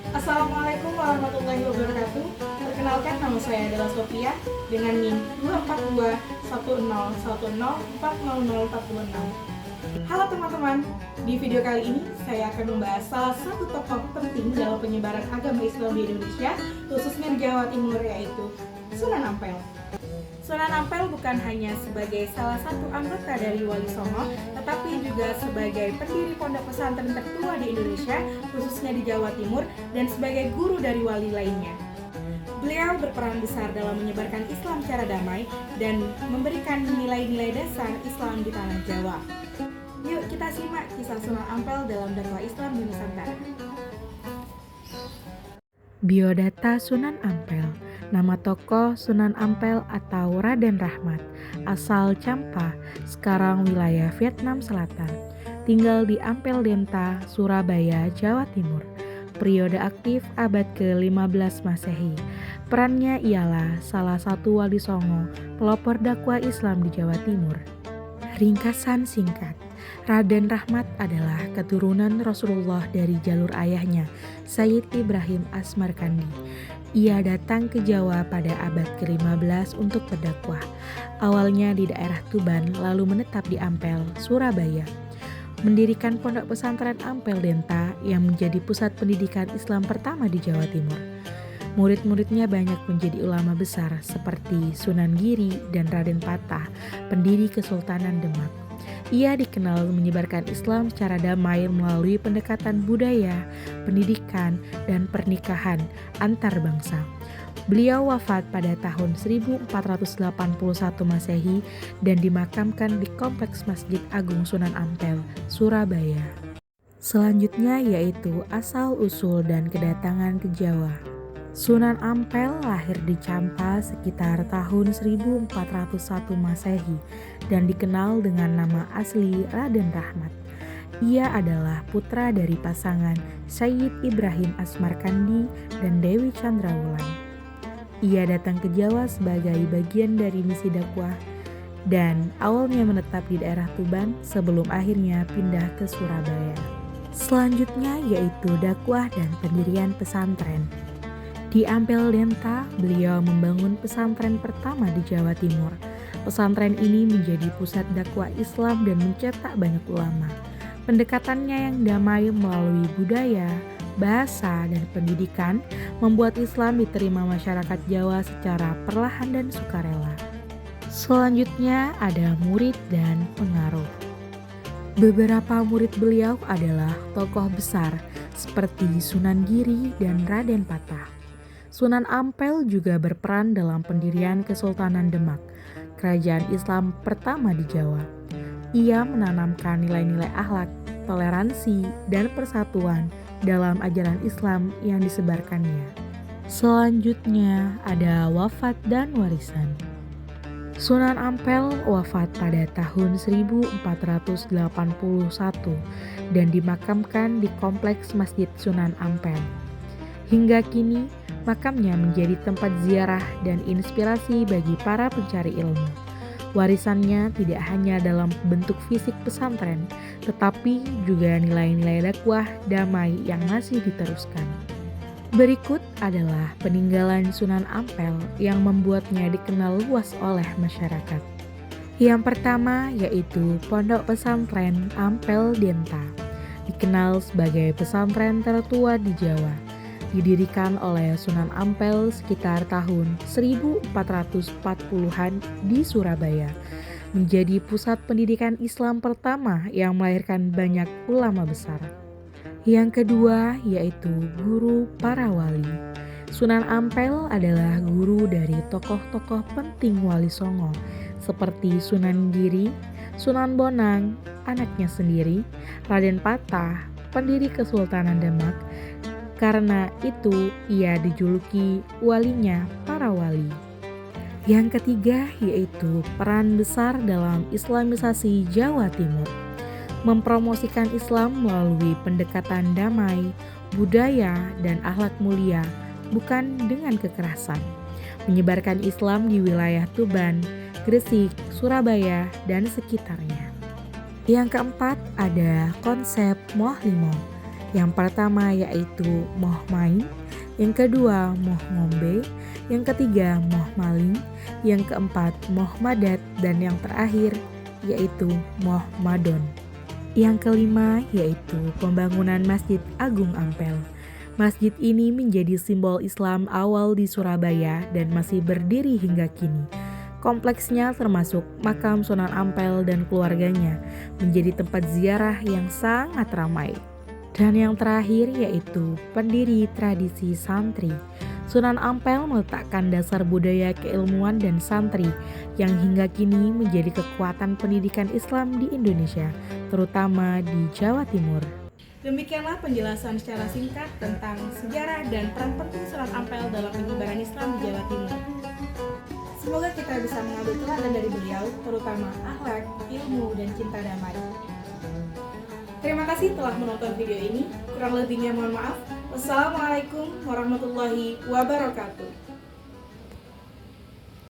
Assalamualaikum warahmatullahi wabarakatuh. Perkenalkan, nama saya adalah Sophia dengan NIM 2421010400406. Halo teman-teman, di video kali ini saya akan membahas salah satu tokoh penting dalam penyebaran agama Islam di Indonesia, khususnya di Jawa Timur, yaitu Sunan Ampel. Sunan Ampel bukan hanya sebagai salah satu anggota dari Wali Songo, tetapi juga sebagai pendiri pondok pesantren tertua di Indonesia, khususnya di Jawa Timur, dan sebagai guru dari wali lainnya. Beliau berperan besar dalam menyebarkan Islam secara damai dan memberikan nilai-nilai dasar Islam di tanah Jawa. Yuk kita simak kisah Sunan Ampel dalam dakwah Islam di Nusantara. Biodata Sunan Ampel. Nama tokoh Sunan Ampel atau Raden Rahmat, asal Champa, sekarang wilayah Vietnam Selatan. Tinggal di Ampel Denta, Surabaya, Jawa Timur. Periode aktif abad ke-15 Masehi. Perannya ialah salah satu wali songo, pelopor dakwah Islam di Jawa Timur. Ringkasan singkat, Raden Rahmat adalah keturunan Rasulullah dari jalur ayahnya, Sayyid Ibrahim Asmarkandi. Ia datang ke Jawa pada abad ke-15 untuk berdakwah. Awalnya di daerah Tuban, lalu menetap di Ampel, Surabaya. Mendirikan pondok pesantren Ampel Denta yang menjadi pusat pendidikan Islam pertama di Jawa Timur. Murid-muridnya banyak menjadi ulama besar seperti Sunan Giri dan Raden Patah, pendiri Kesultanan Demak. Ia dikenal menyebarkan Islam secara damai melalui pendekatan budaya, pendidikan, dan pernikahan antar bangsa. Beliau wafat pada tahun 1481 Masehi dan dimakamkan di Kompleks Masjid Agung Sunan Ampel, Surabaya. Selanjutnya yaitu asal-usul dan kedatangan ke Jawa. Sunan Ampel lahir di Champa sekitar tahun 1401 Masehi dan dikenal dengan nama asli Raden Rahmat. Ia adalah putra dari pasangan Sayyid Ibrahim Asmarkandi dan Dewi Chandrawulan. Ia datang ke Jawa sebagai bagian dari misi dakwah dan awalnya menetap di daerah Tuban sebelum akhirnya pindah ke Surabaya. Selanjutnya yaitu dakwah dan pendirian pesantren. Di Ampel Denta, beliau membangun pesantren pertama di Jawa Timur. Pesantren ini menjadi pusat dakwah Islam dan mencetak banyak ulama. Pendekatannya yang damai melalui budaya, bahasa, dan pendidikan membuat Islam diterima masyarakat Jawa secara perlahan dan sukarela. Selanjutnya ada murid dan pengaruh. Beberapa murid beliau adalah tokoh besar seperti Sunan Giri dan Raden Patah. Sunan Ampel juga berperan dalam pendirian Kesultanan Demak, kerajaan Islam pertama di Jawa. Ia menanamkan nilai-nilai akhlak, toleransi, dan persatuan dalam ajaran Islam yang disebarkannya. Selanjutnya ada wafat dan warisan. Sunan Ampel wafat pada tahun 1481 dan dimakamkan di Kompleks Masjid Sunan Ampel. Hingga kini, makamnya menjadi tempat ziarah dan inspirasi bagi para pencari ilmu. Warisannya tidak hanya dalam bentuk fisik pesantren, tetapi juga nilai-nilai dakwah damai yang masih diteruskan. Berikut adalah peninggalan Sunan Ampel yang membuatnya dikenal luas oleh masyarakat. Yang pertama yaitu Pondok Pesantren Ampel Denta, dikenal sebagai pesantren tertua di Jawa. Didirikan oleh Sunan Ampel sekitar tahun 1440-an di Surabaya, menjadi pusat pendidikan Islam pertama yang melahirkan banyak ulama besar. Yang kedua yaitu guru para wali. Sunan Ampel adalah guru dari tokoh-tokoh penting Wali Songo seperti Sunan Giri, Sunan Bonang, anaknya sendiri, Raden Patah, pendiri Kesultanan Demak. Karena itu ia dijuluki walinya para wali. Yang ketiga yaitu peran besar dalam Islamisasi Jawa Timur. Mempromosikan Islam melalui pendekatan damai, budaya, dan akhlak mulia, bukan dengan kekerasan. Menyebarkan Islam di wilayah Tuban, Gresik, Surabaya, dan sekitarnya. Yang keempat ada konsep Moh Limo. Yang pertama yaitu moh main, yang kedua moh ngombe, yang ketiga moh maling, yang keempat moh madat, dan yang terakhir yaitu moh madon. Yang kelima yaitu pembangunan Masjid Agung Ampel. Masjid ini menjadi simbol Islam awal di Surabaya dan masih berdiri hingga kini. Kompleksnya termasuk makam Sunan Ampel dan keluarganya menjadi tempat ziarah yang sangat ramai. Dan yang terakhir yaitu pendiri tradisi santri. Sunan Ampel meletakkan dasar budaya keilmuan dan santri yang hingga kini menjadi kekuatan pendidikan Islam di Indonesia, terutama di Jawa Timur. Demikianlah penjelasan secara singkat tentang sejarah dan peran penting Sunan Ampel dalam penyebaran Islam di Jawa Timur. Semoga kita bisa mengambil teladan dari beliau, terutama akhlak, ilmu, dan cinta damai. Terima kasih telah menonton video ini. Kurang lebihnya mohon maaf. Wassalamualaikum warahmatullahi wabarakatuh.